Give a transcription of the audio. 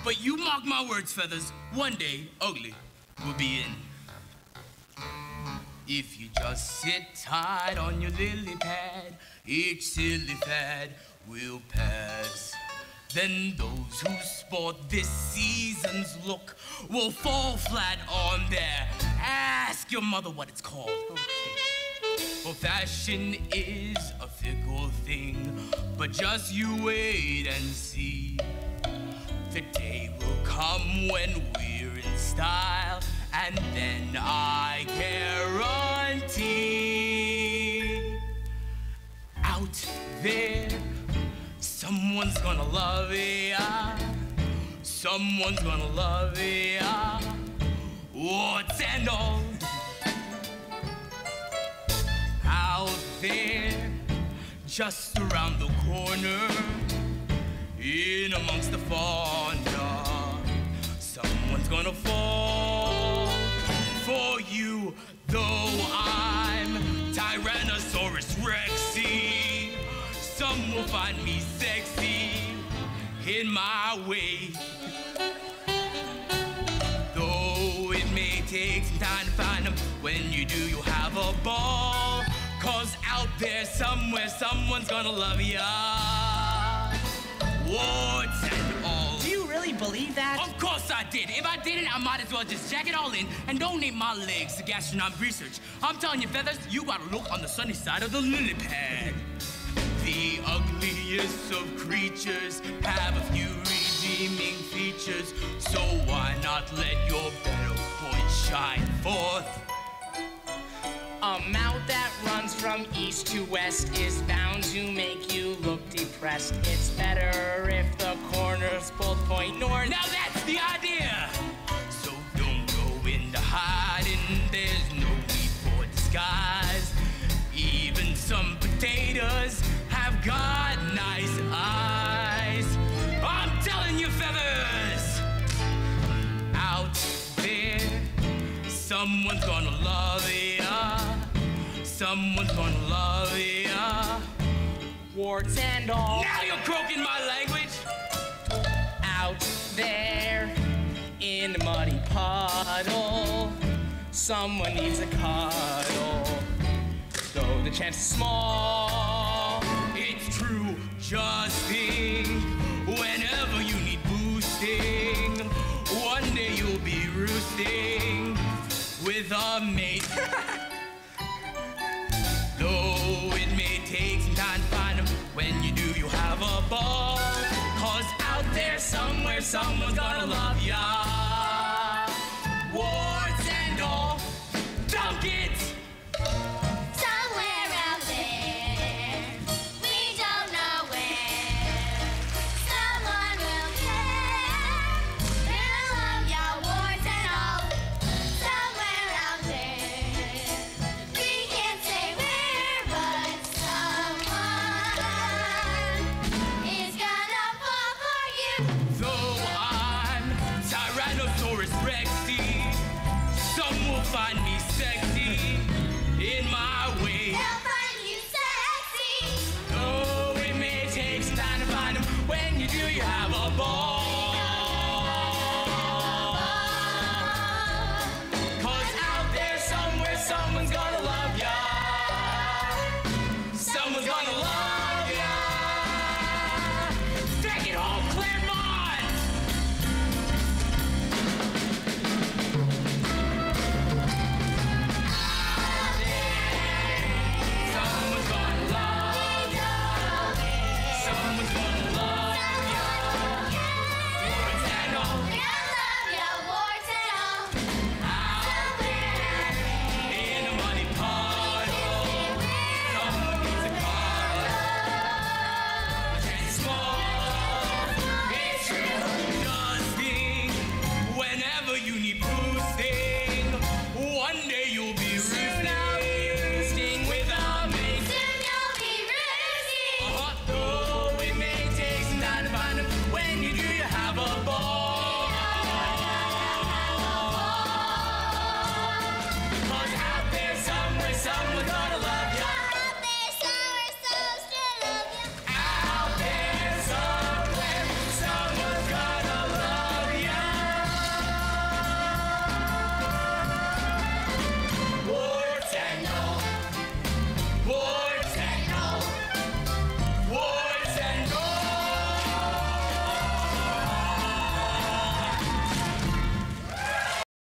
But you mark my words, Feathers, one day, ugly will be in. If you just sit tight on your lily pad, each silly fad will pass. Then those who sport this season's look will fall flat on their ask your mother what it's called. Okay. For fashion is a fickle thing, but just you wait and see. The day will come when we're in style, and then I guarantee out there someone's gonna love ya. Someone's gonna love ya. Warts and all. Out there, just around the corner, in amongst the fauna, someone's gonna fall for you. Though I'm Tyrannosaurus Rexy, some will find me sexy in my way. Though it may take some time to find them, when you do, you'll have a ball. 'Cause out there somewhere, someone's gonna love ya. Warts and all. Do you really believe that? Of course I did. If I didn't, I might as well just jack it all in and donate my legs to gastronomic research. I'm telling you, Feathers, you gotta look on the sunny side of the lily pad. The ugliest of creatures have a few redeeming features, so why not let your better point shine forth? A mouth that runs from east to west is bound to make you look depressed. It's better if the corners both point north. Now that's the idea! So don't go into hiding, there's no need for disguise. Even some potatoes have got nice eyes. I'm telling you, Feathers! Out there, someone's gonna love ya. Someone's gonna love ya. Warts and all. Now you're croaking my language. Out there in the muddy puddle, someone needs a cuddle. Though the chance is small, it's true, just think. Whenever you need boosting, one day you'll be roosting with a mate. Though it may take some time to find them, when you do, you'll have a ball. 'Cause out there somewhere, someone's gonna love ya. Warts and all, dunk it! Somewhere out there, we don't know where, someone will care. They'll love ya, warts and all. Somewhere out there, we can't say where, but someone is gonna fall for you. Though I'm Tyrannosaurus Rexy, some will find me